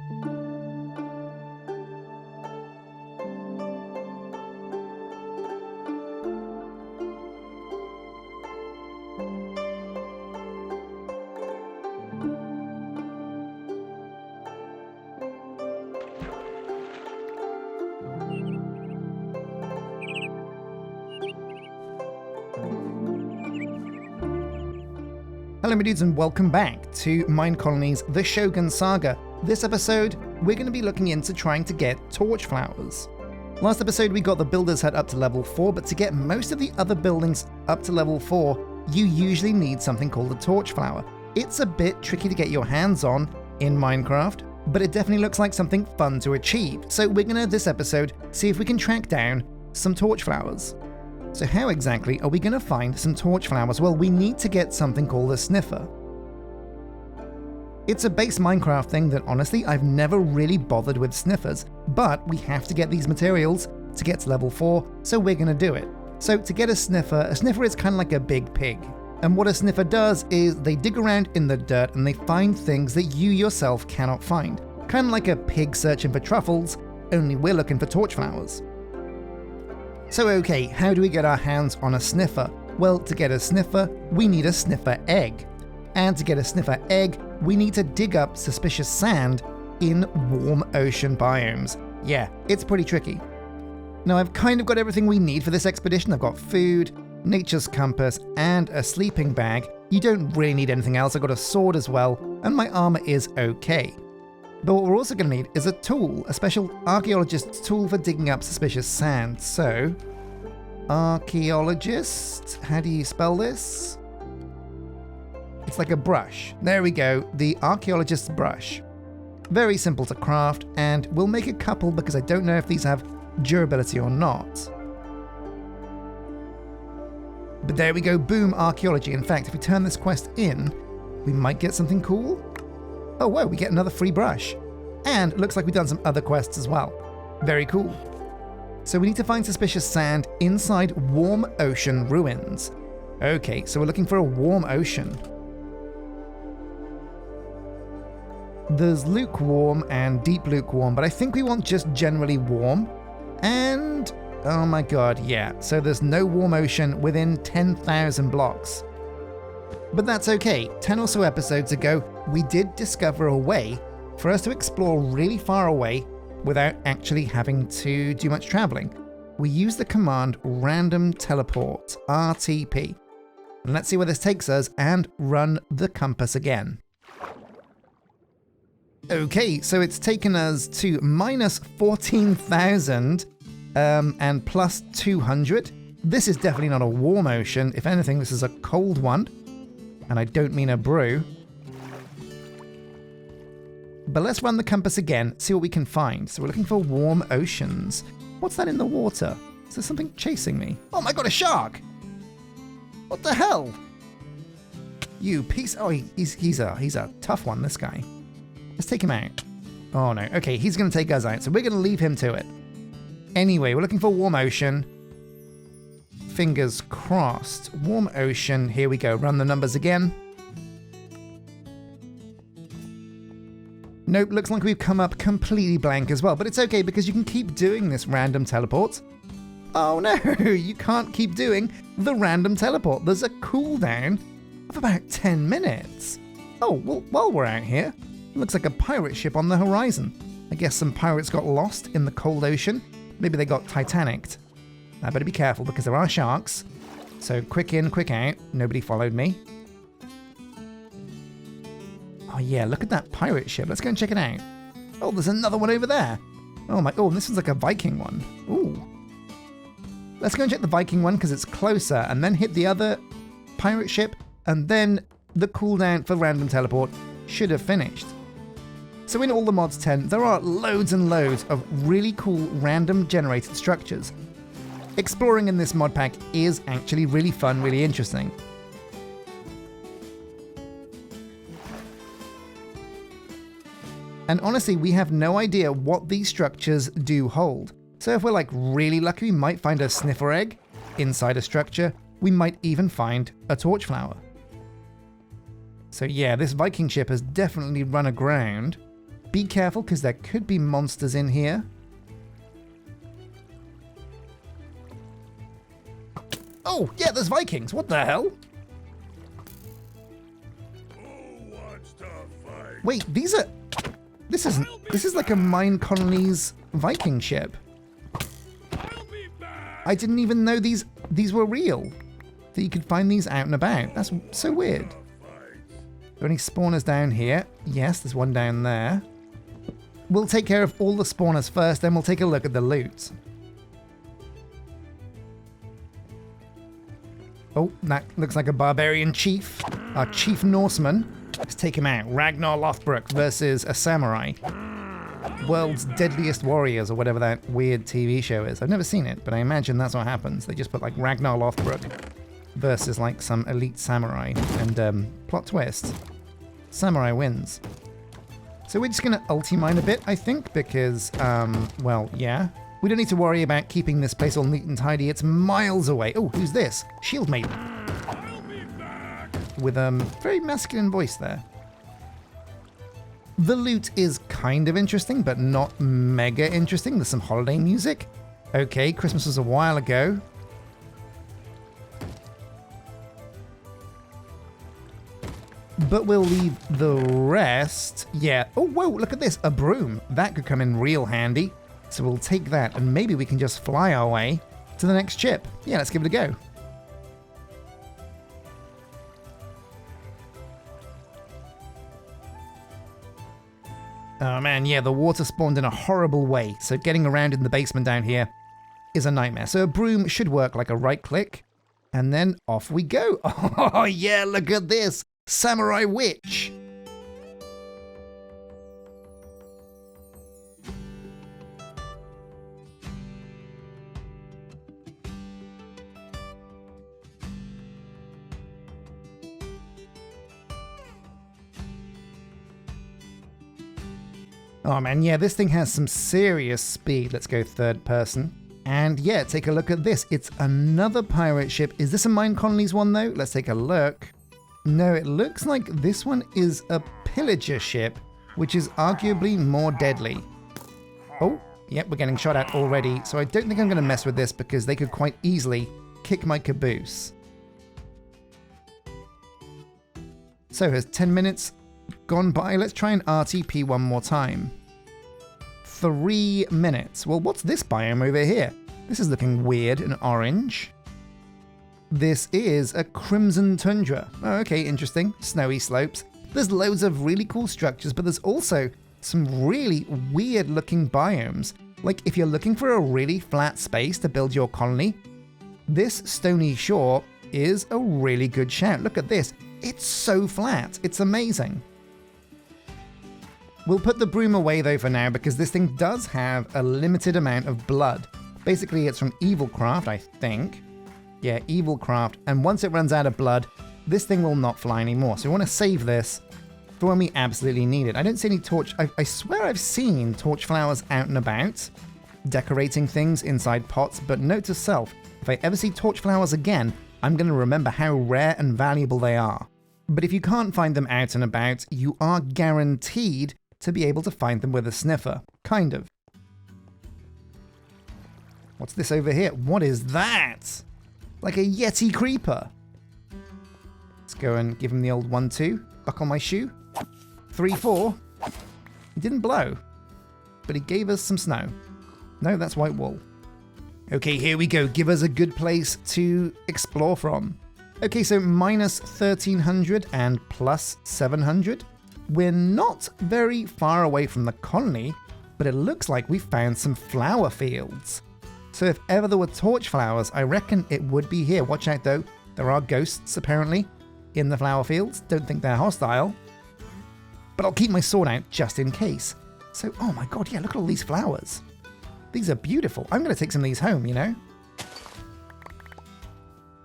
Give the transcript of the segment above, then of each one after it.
Hello my dudes and welcome back to Minecolonies, the Shogun Saga. This episode, we're going to be looking into trying to get torchflowers. Last episode we got the builder's hut up to level 4, but to get most of the other buildings up to level 4, you usually need something called a torchflower. It's a bit tricky to get your hands on in Minecraft, but it definitely looks like something fun to achieve. So we're going to, this episode, see if we can track down some torchflowers. So how exactly are we going to find some torchflowers? Well, we need to get something called a Sniffer. It's a base Minecraft thing that honestly I've never really bothered with sniffers, but we have to get these materials to get to level 4, so we're going to do it. So to get a sniffer is kind of like a big pig. And what a sniffer does is they dig around in the dirt and they find things that you yourself cannot find. Kind of like a pig searching for truffles, only we're looking for torchflowers. So okay, how do we get our hands on a sniffer? Well, to get a sniffer, we need a sniffer egg. And to get a sniffer egg, we need to dig up suspicious sand in warm ocean biomes. Yeah, it's pretty tricky. Now I've kind of got everything we need for this expedition. I've got food, nature's compass, and a sleeping bag. You don't really need anything else. I've got a sword as well, and my armor is okay. But what we're also going to need is a tool, a special archaeologist's tool for digging up suspicious sand. So, archaeologist, how do you spell this? It's like a brush. There we go, the archaeologist's brush. Very simple to craft, and we'll make a couple because I don't know if these have durability or not. But there we go, boom, archaeology. In fact, if we turn this quest in, we might get something cool. Oh whoa, we get another free brush. And it looks like we've done some other quests as well. Very cool. So we need to find suspicious sand inside warm ocean ruins. Okay, so we're looking for a warm ocean. There's lukewarm and deep lukewarm, but I think we want just generally warm. And, oh my god, yeah. So there's no warm ocean within 10,000 blocks. But that's okay. 10 or so episodes ago, we did discover a way for us to explore really far away without actually having to do much traveling. We use the command random teleport, RTP. And let's see where this takes us and run the compass again. Okay, so it's taken us to minus 14,000 and plus 200. This is definitely not a warm ocean. If anything, this is a cold one. And I don't mean a brew. But let's run the compass again, see what we can find. So we're looking for warm oceans. What's that in the water? Is there something chasing me? Oh my god, a shark! What the hell? You piece... Oh, he's a tough one, this guy. Let's take him out. Oh no, okay, he's going to take us out, so we're going to leave him to it. Anyway, we're looking for warm ocean. Fingers crossed. Warm ocean, here we go. Run the numbers again. Nope, looks like we've come up completely blank as well, but it's okay because you can keep doing this random teleport. Oh no, you can't keep doing the random teleport. There's a cooldown of about 10 minutes. Oh, well, while we're out here, it looks like a pirate ship on the horizon. I guess some pirates got lost in the cold ocean. Maybe they got Titanicked. I better be careful because there are sharks. So quick in, quick out. Nobody followed me. Oh yeah, look at that pirate ship. Let's go and check it out. Oh, there's another one over there. Oh my, oh, this one's like a Viking one. Ooh. Let's go and check the Viking one because it's closer and then hit the other pirate ship and then the cooldown for random teleport should have finished. So in all the mods 10, there are loads and loads of really cool random generated structures. Exploring in this mod pack is actually really fun, really interesting. And honestly, we have no idea what these structures do hold. So if we're like really lucky, we might find a sniffer egg inside a structure. We might even find a torchflower. So yeah, this Viking ship has definitely run aground. Be careful, because there could be monsters in here. Oh, yeah, there's Vikings. What the hell? Wait, these are... This isn't... This is like a Minecolonies Viking ship. I didn't even know these were real. That you could find these out and about. That's so weird. Are there any spawners down here? Yes, there's one down there. We'll take care of all the spawners first, then we'll take a look at the loot. Oh, that looks like a barbarian chief. Our chief Norseman. Let's take him out. Ragnar Lothbrok versus a samurai. World's Deadliest Warriors, or whatever that weird TV show is. I've never seen it, but I imagine that's what happens. They just put like Ragnar Lothbrok versus like some elite samurai. And plot twist. Samurai wins. So we're just going to ulti-mine a bit, I think, because, well, yeah. We don't need to worry about keeping this place all neat and tidy. It's miles away. Oh, who's this? Shield Maiden. With a very masculine voice there. The loot is kind of interesting, but not mega interesting. There's some holiday music. Okay, Christmas was a while ago. But we'll leave the rest. Yeah. Oh, whoa, look at this. A broom. That could come in real handy. So we'll take that, and maybe we can just fly our way to the next ship. Yeah, let's give it a go. Oh man, yeah, the water spawned in a horrible way, so getting around in the basement down here is a nightmare. So a broom should work like a right click, and then off we go. Oh yeah, look at this! Samurai Witch! Oh man, yeah, this thing has some serious speed. Let's go third person. And yeah, take a look at this. It's another pirate ship. Is this a Minecolonies one though? Let's take a look. No, it looks like this one is a pillager ship, which is arguably more deadly. Oh, yep, we're getting shot at already. So I don't think I'm going to mess with this because they could quite easily kick my caboose. So has 10 minutes gone by. Let's try an RTP one more time. 3 minutes. Well, what's this biome over here? This is looking weird and orange. This is a crimson tundra. Oh, okay, interesting. Snowy slopes. There's loads of really cool structures, but there's also some really weird looking biomes. Like if you're looking for a really flat space to build your colony, this stony shore is a really good shout. Look at this. It's so flat. It's amazing. We'll put the broom away though for now because this thing does have a limited amount of blood. Basically it's from Evilcraft, I think. Yeah, Evilcraft, and once it runs out of blood, this thing will not fly anymore. So we want to save this for when we absolutely need it. I don't see any torch... I swear I've seen torchflowers out and about, decorating things inside pots, but note to self, if I ever see torchflowers again, I'm going to remember how rare and valuable they are. But if you can't find them out and about, you are guaranteed to be able to find them with a sniffer. Kind of. What's this over here? What is that? Like a Yeti creeper. Let's go and give him the old 1-2. Buckle my shoe. 3-4. He didn't blow, but he gave us some snow. No, that's white wool. Okay, here we go. Give us a good place to explore from. Okay, so minus 1300 and plus 700. We're not very far away from the colony, but it looks like we found some flower fields. So if ever there were torch flowers, I reckon it would be here. Watch out though, there are ghosts apparently in the flower fields. Don't think they're hostile, but I'll keep my sword out just in case. So, oh my god, yeah, look at all these flowers. These are beautiful. I'm going to take some of these home, you know?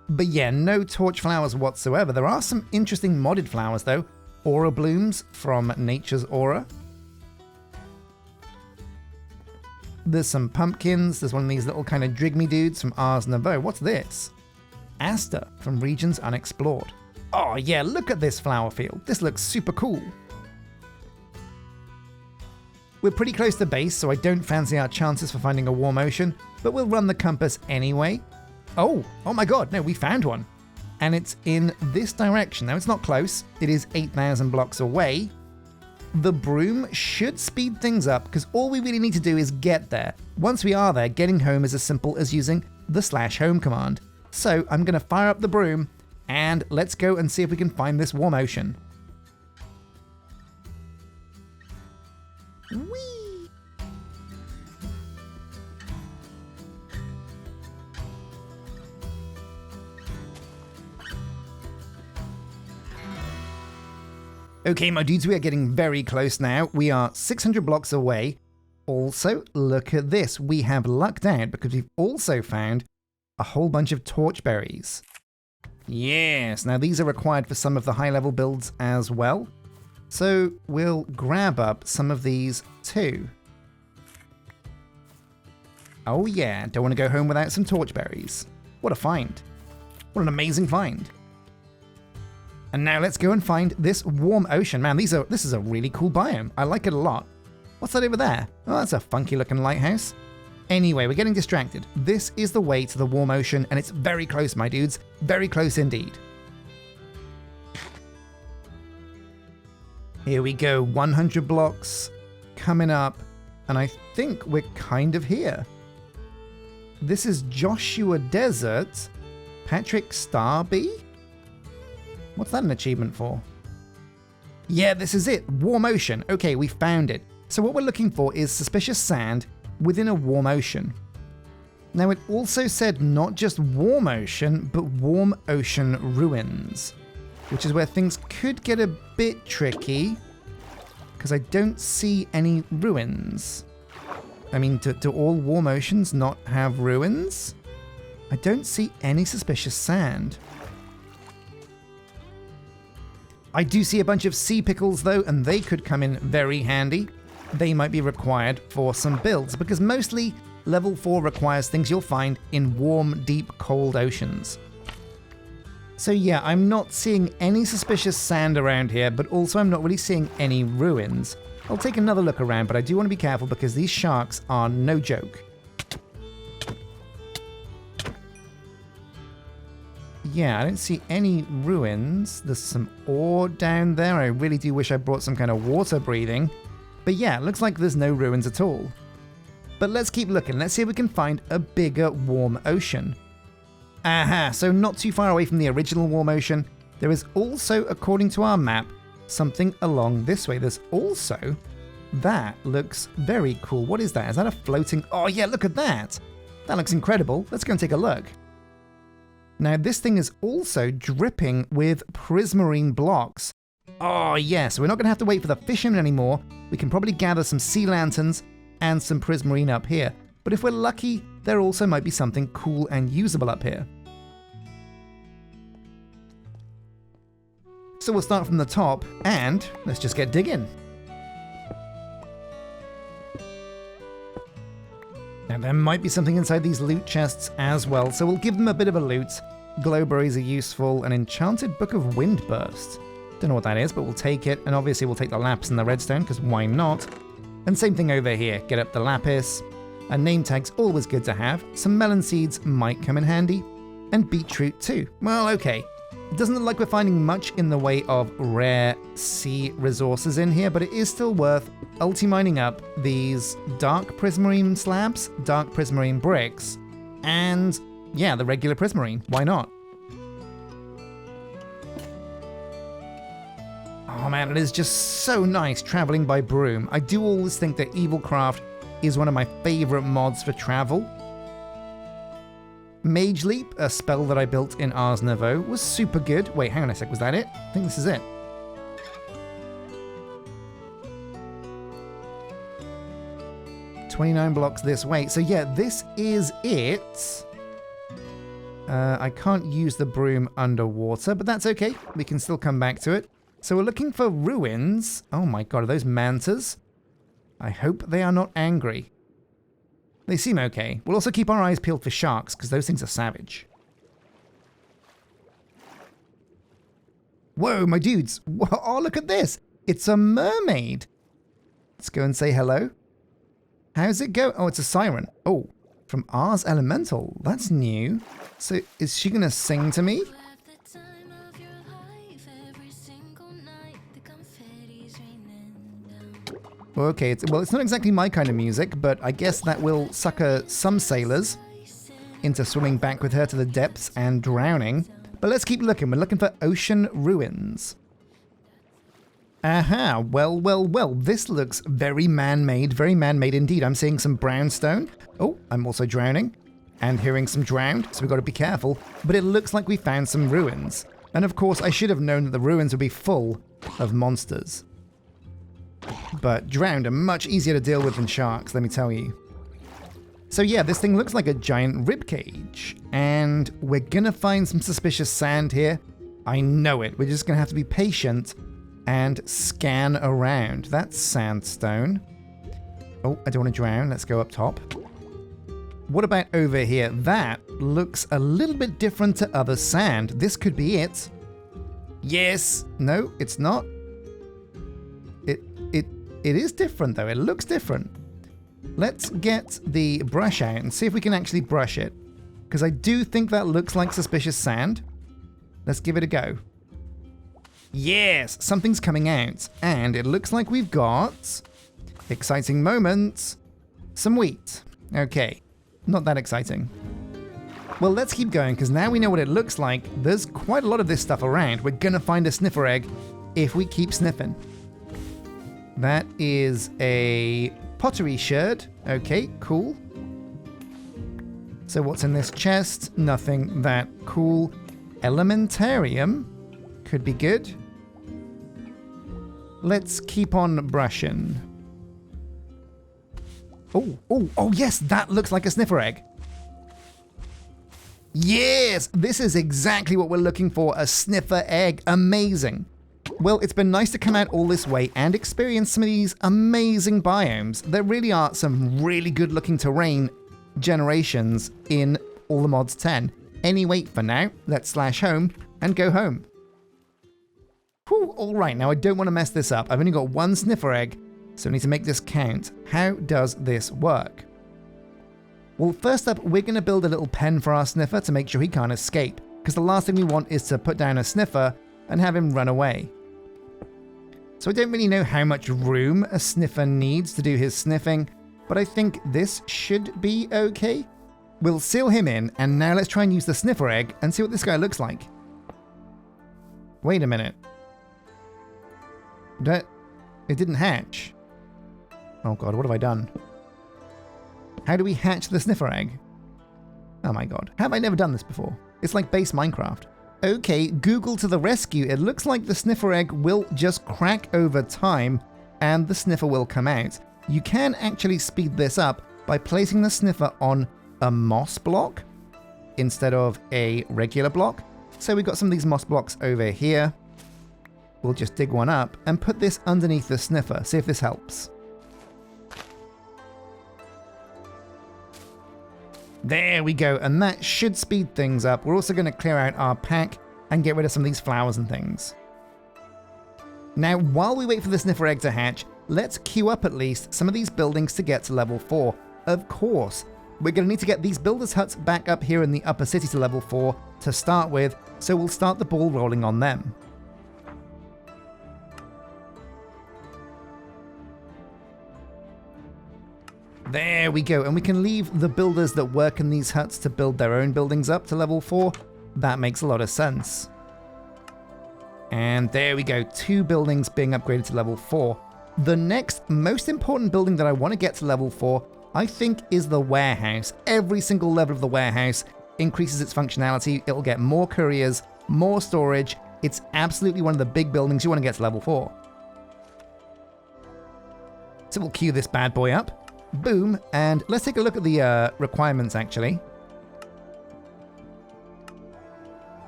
But yeah, no torch flowers whatsoever. There are some interesting modded flowers though. Aura blooms from Nature's Aura. There's some pumpkins. There's one of these little kind of drigmy dudes from Ars Nouveau. What's this? Aster from Regions Unexplored. Oh yeah, look at this flower field. This looks super cool. We're pretty close to base, so I don't fancy our chances for finding a warm ocean, but we'll run the compass anyway. Oh my god, no, we found one. And it's in this direction. Now, it's not close. It is 8,000 blocks away. The broom should speed things up, because all we really need to do is get there. Once we are there, getting home is as simple as using the /home command. So I'm going to fire up the broom, and let's go and see if we can find this warm ocean. Whee! Okay, my dudes, we are getting very close now. We are 600 blocks away. Also, look at this. We have lucked out because we've also found a whole bunch of torchberries. Yes, now these are required for some of the high-level builds as well. So we'll grab up some of these too. Oh yeah, don't want to go home without some torchberries. What a find. What an amazing find. And now let's go and find this warm ocean. Man, this is a really cool biome. I like it a lot. What's that over there? Oh, that's a funky looking lighthouse. Anyway, we're getting distracted. This is the way to the warm ocean, and it's very close, my dudes. Very close indeed. Here we go, 100 blocks coming up, and I think we're kind of here. This is Joshua Desert, Patrick Starby? What's that an achievement for? Yeah, this is it, warm ocean. Okay, we found it. So what we're looking for is suspicious sand within a warm ocean. Now it also said not just warm ocean, but warm ocean ruins, which is where things could get a bit tricky, because I don't see any ruins. I mean, do all warm oceans not have ruins? I don't see any suspicious sand. I do see a bunch of sea pickles though, and they could come in very handy. They might be required for some builds, because mostly level 4 requires things you'll find in warm, deep, cold oceans. So yeah, I'm not seeing any suspicious sand around here, but also I'm not really seeing any ruins. I'll take another look around, but I do want to be careful because these sharks are no joke. Yeah, I don't see any ruins. There's some ore down there. I really do wish I brought some kind of water breathing. But yeah, it looks like there's no ruins at all. But let's keep looking. Let's see if we can find a bigger warm ocean. Aha, so not too far away from the original warm ocean, there is also, according to our map, something along this way. There's also... That looks very cool. What is that? Is that a floating... Oh yeah, look at that! That looks incredible. Let's go and take a look. Now this thing is also dripping with prismarine blocks. Oh yes, we're not going to have to wait for the fishermen anymore. We can probably gather some sea lanterns and some prismarine up here. But if we're lucky, there also might be something cool and usable up here. So we'll start from the top, and let's just get digging. Now there might be something inside these loot chests as well, so we'll give them a bit of a loot. Glowberries are useful, an enchanted book of windburst. Don't know what that is, but we'll take it, and obviously we'll take the lapis and the redstone, because why not? And same thing over here, get up the lapis. A name tag's always good to have. Some melon seeds might come in handy. And beetroot too. Well, okay. It doesn't look like we're finding much in the way of rare sea resources in here, but it is still worth ulti-mining up these dark prismarine slabs, dark prismarine bricks, and yeah, the regular prismarine. Why not? Oh man, it is just so nice traveling by broom. I do always think that Evilcraft is one of my favorite mods for travel. Mage Leap, a spell that I built in Ars Nouveau, was super good. Wait, hang on a sec, was that it? I think this is it. "29 blocks this way." So yeah, this is it. I can't use the broom underwater, but that's okay. We can still come back to it. So we're looking for ruins. Oh my god, are those mantas? I hope they are not angry. They seem okay. We'll also keep our eyes peeled for sharks, because those things are savage. Whoa, my dudes. Oh, look at this. It's a mermaid. Let's go and say hello. How's it go? Oh, it's a siren. Oh, from Ars Elemental. That's new. So is she going to sing to me? Okay, well, it's not exactly my kind of music, but I guess that will sucker some sailors into swimming back with her to the depths and drowning. But let's keep looking. We're looking for ocean ruins. Aha, well, this looks very man-made indeed. I'm seeing some brownstone. Oh, I'm also drowning and hearing some drowned, so we've got to be careful. But it looks like we found some ruins. And of course, I should have known that the ruins would be full of monsters. But drowned are much easier to deal with than sharks, let me tell you. So yeah, this thing looks like a giant ribcage. And we're gonna find some suspicious sand here. I know it. We're just gonna have to be patient and scan around. That's sandstone. Oh, I don't want to drown. Let's go up top. What about over here? That looks a little bit different to other sand. This could be it. Yes. No, it's not. It is different though. It looks different. Let's get the brush out and see if we can actually brush it. Because I do think that looks like suspicious sand. Let's give it a go. Yes, something's coming out, and it looks like we've got, exciting moments, some wheat. Okay, not that exciting. Well, let's keep going, because now we know what it looks like. There's quite a lot of this stuff around. We're gonna find a sniffer egg if we keep sniffing. That is a pottery sherd. Okay, cool. So what's in this chest? Nothing that cool. Elementarium. Could be good. Let's keep on brushing. Oh, yes, that looks like a sniffer egg. Yes, this is exactly what we're looking for, a sniffer egg. Amazing. Well, it's been nice to come out all this way and experience some of these amazing biomes. There really are some really good looking terrain generations in all the mods 10. Anyway, for now, let's slash home and go home. Whew, all right, now I don't want to mess this up. I've only got one sniffer egg, so I need to make this count. How does this work? Well, first up, we're going to build a little pen for our sniffer to make sure he can't escape, because the last thing we want is to put down a sniffer and have him run away. So I don't really know how much room a sniffer needs to do his sniffing, but I think this should be okay. We'll seal him in, and now let's try and use the sniffer egg and see what this guy looks like. Wait a minute. It didn't hatch. Oh god, what have I done? How do we hatch the sniffer egg? Oh my god, have I never done this before? It's like base Minecraft. Okay, Google to the rescue. It looks like the sniffer egg will just crack over time and the sniffer will come out. You can actually speed this up by placing the sniffer on a moss block instead of a regular block. So we've got some of these moss blocks over here. We'll just dig one up and put this underneath the sniffer. See if this helps. There we go, and that should speed things up. We're also going to clear out our pack and get rid of some of these flowers and things. Now, while we wait for the sniffer egg to hatch, let's queue up at least some of these buildings to get to level 4. Of course, we're going to need to get these builders' huts back up here in the upper city to level 4 to start with, so we'll start the ball rolling on them. There we go, and we can leave the builders that work in these huts to build their own buildings up to level 4. That makes a lot of sense. And there we go, 2 buildings being upgraded to level 4. The next most important building that I want to get to level 4, I think, is the warehouse. Every single level of the warehouse increases its functionality. It'll get more couriers, more storage. It's absolutely one of the big buildings you want to get to level 4. So we'll queue this bad boy up. Boom, and let's take a look at the requirements actually.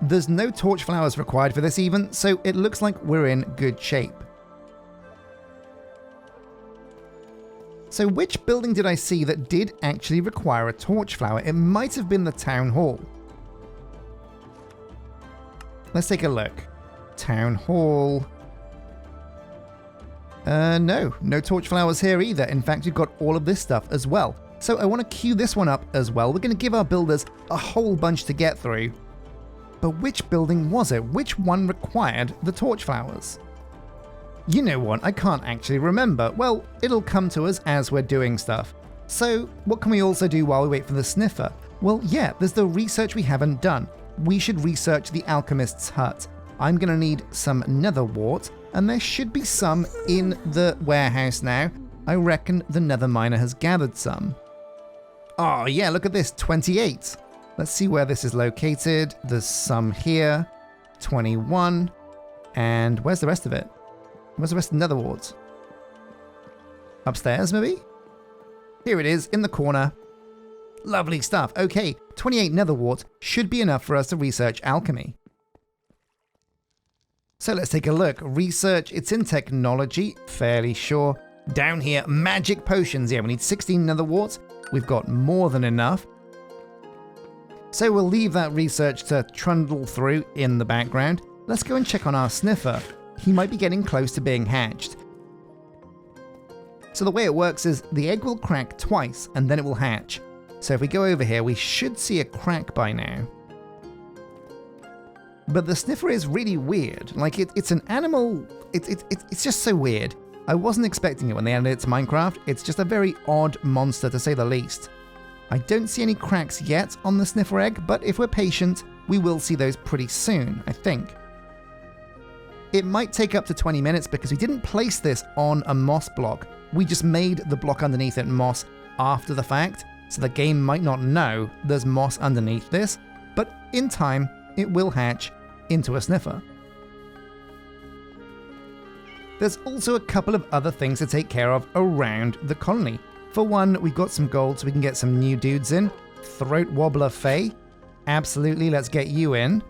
There's no torchflowers required for this even, so it looks like we're in good shape. So which building did I see that did actually require a torchflower? It might have been the town hall. Let's take a look. Town hall. No torchflowers here either. In fact, we've got all of this stuff as well. So I want to queue this one up as well. We're going to give our builders a whole bunch to get through. But which building was it? Which one required the torchflowers? You know what? I can't actually remember. Well, it'll come to us as we're doing stuff. So what can we also do while we wait for the Sniffer? Well, yeah, there's the research we haven't done. We should research the alchemist's hut. I'm going to need some nether wart, and there should be some in the warehouse now. I reckon the nether miner has gathered some. Oh yeah, look at this, 28. Let's see where this is located. There's some here, 21. And where's the rest of it? Where's the rest of the nether warts? Upstairs, maybe? Here it is, in the corner. Lovely stuff. Okay, 28 nether wart should be enough for us to research alchemy. So let's take a look. Research, it's in technology, fairly sure. Down here, magic potions. Yeah, we need 16 nether warts. We've got more than enough. So we'll leave that research to trundle through in the background. Let's go and check on our Sniffer. He might be getting close to being hatched. So the way it works is the egg will crack twice and then it will hatch. So if we go over here, we should see a crack by now. But the Sniffer is really weird. Like it's an animal, it's just so weird. I wasn't expecting it when they added it to Minecraft. It's just a very odd monster to say the least. I don't see any cracks yet on the Sniffer egg, but if we're patient, we will see those pretty soon, I think. It might take up to 20 minutes because we didn't place this on a moss block. We just made the block underneath it moss after the fact, so the game might not know there's moss underneath this, but in time, it will hatch into a Sniffer. There's also a couple of other things to take care of around the colony. For one, we've got some gold so we can get some new dudes in. Throat Wobbler Faye. Absolutely, let's get you in.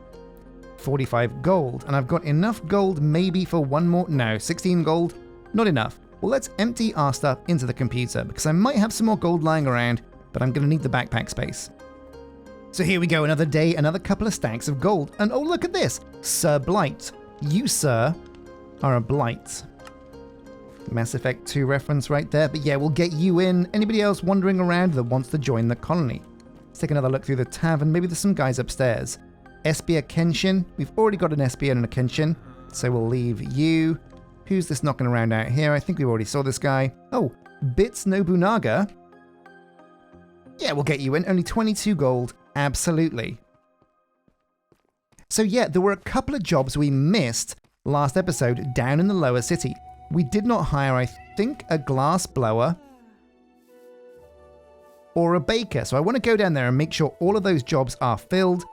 45 gold. And I've got enough gold maybe for one more. No, 16 gold. Not enough. Well, let's empty our stuff into the computer because I might have some more gold lying around, but I'm going to need the backpack space. So here we go, another day, another couple of stacks of gold. And oh, look at this. Sir Blight. You, sir, are a blight. Mass Effect 2 reference right there, but yeah, we'll get you in. Anybody else wandering around that wants to join the colony? Let's take another look through the tavern. Maybe there's some guys upstairs. Espia Kenshin. We've already got an Espia and a Kenshin, so we'll leave you. Who's this knocking around out here? I think we already saw this guy. Oh, Bits Nobunaga. Yeah, we'll get you in. Only 22 gold. Absolutely. So yeah, there were a couple of jobs we missed last episode down in the lower city. We did not hire, I think, a glass blower or a baker. So I want to go down there and make sure all of those jobs are filled.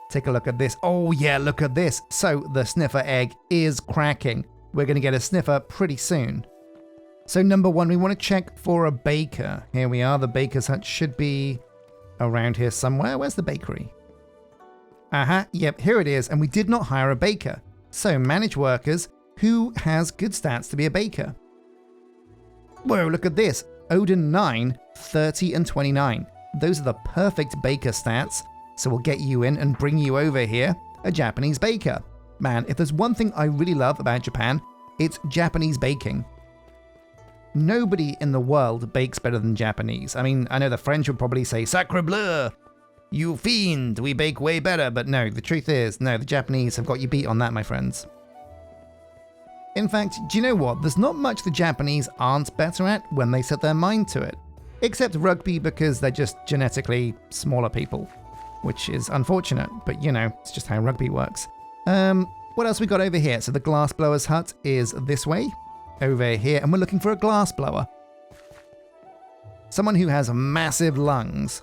Take a look at this. Oh yeah, look at this. So the Sniffer egg is cracking. We're going to get a Sniffer pretty soon. So number one, we want to check for a baker. Here we are. The baker's hut should be around here somewhere. Where's the bakery? Aha, yep, here it is. And we did not hire a baker. So manage workers. Who has good stats to be a baker? Whoa, look at this. Odin 9, 30 and 29. Those are the perfect baker stats. So we'll get you in and bring you over here, a Japanese baker. Man, if there's one thing I really love about Japan, it's Japanese baking. Nobody in the world bakes better than Japanese. I mean, I know the French would probably say, Sacre bleu! You fiend, we bake way better. But no, the truth is, no, the Japanese have got you beat on that, my friends. In fact, do you know what? There's not much the Japanese aren't better at when they set their mind to it. Except rugby, because they're just genetically smaller people. Which is unfortunate, but you know, it's just how rugby works. What else we got over here? So the glass blower's hut is this way, over here, and we're looking for a glass blower. Someone who has massive lungs.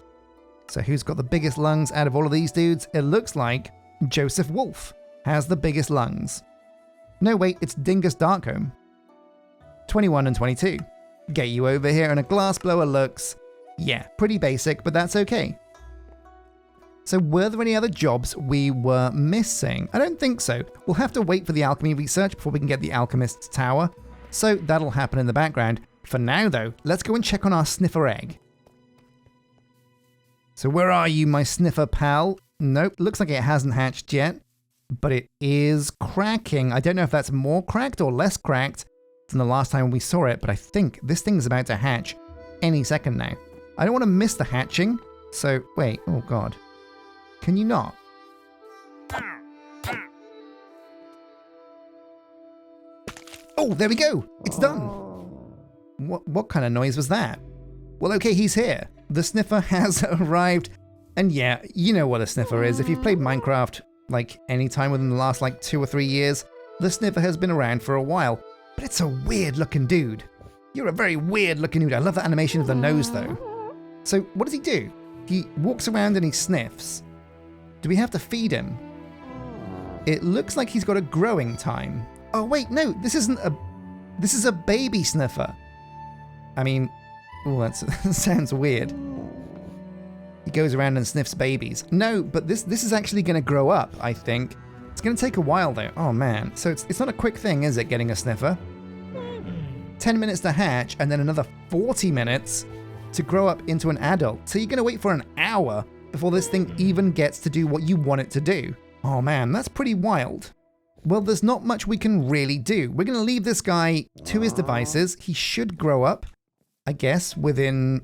So who's got the biggest lungs out of all of these dudes? It looks like Joseph Wolf has the biggest lungs. No, wait, it's Dingus Darkholme. 21 and 22. Get you over here, and a glass blower looks, yeah, pretty basic, but that's okay. So were there any other jobs we were missing? I don't think so. We'll have to wait for the alchemy research before we can get the alchemist's tower. So that'll happen in the background. For now though, let's go and check on our Sniffer egg. So where are you, my Sniffer pal? Nope, looks like it hasn't hatched yet. But it is cracking. I don't know if that's more cracked or less cracked, than the last time we saw it, but I think this thing's about to hatch any second now. I don't want to miss the hatching, so wait, oh god. Can you not? Oh, there we go! It's done! What kind of noise was that? Well, okay, he's here. The Sniffer has arrived. And yeah, you know what a Sniffer is. If you've played Minecraft, like, any time within the last, like, 2 or 3 years, the Sniffer has been around for a while. But it's a weird-looking dude. You're a very weird-looking dude. I love the animation of the nose, though. So, what does he do? He walks around and he sniffs. Do we have to feed him? It looks like he's got a growing time. Oh, wait, no, this isn't a... This is a baby Sniffer. I mean... Oh, that sounds weird. He goes around and sniffs babies. No, but this is actually going to grow up, I think. It's going to take a while, though. Oh, man. So it's not a quick thing, is it, getting a Sniffer? 10 minutes to hatch, and then another 40 minutes to grow up into an adult. So you're going to wait for an hour before this thing even gets to do what you want it to do. Oh, man, that's pretty wild. Well, there's not much we can really do. We're going to leave this guy to his devices. He should grow up, I guess, within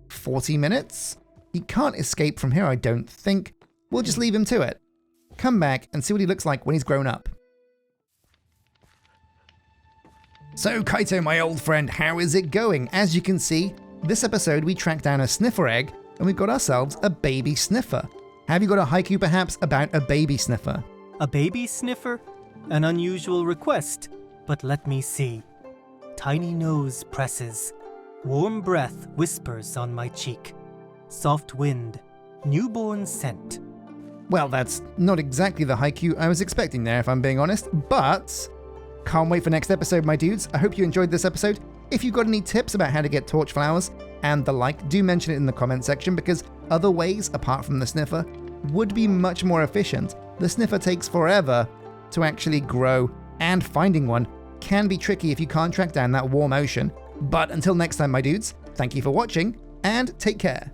40 minutes. He can't escape from here, I don't think. We'll just leave him to it. Come back and see what he looks like when he's grown up. So, Kaito, my old friend, how is it going? As you can see, this episode we tracked down a Sniffer egg and we've got ourselves a baby Sniffer. Have you got a haiku perhaps about a baby Sniffer? A baby Sniffer? An unusual request, but let me see. Tiny nose presses. Warm breath whispers on my cheek. Soft wind. Newborn scent. Well, that's not exactly the haiku I was expecting there, if I'm being honest, but can't wait for next episode, my dudes. I hope you enjoyed this episode. If you've got any tips about how to get torch flowers and the like, do mention it in the comment section, because other ways, apart from the Sniffer, would be much more efficient. The Sniffer takes forever to actually grow, and finding one can be tricky if you can't track down that warm ocean. But until next time, my dudes, thank you for watching, and take care.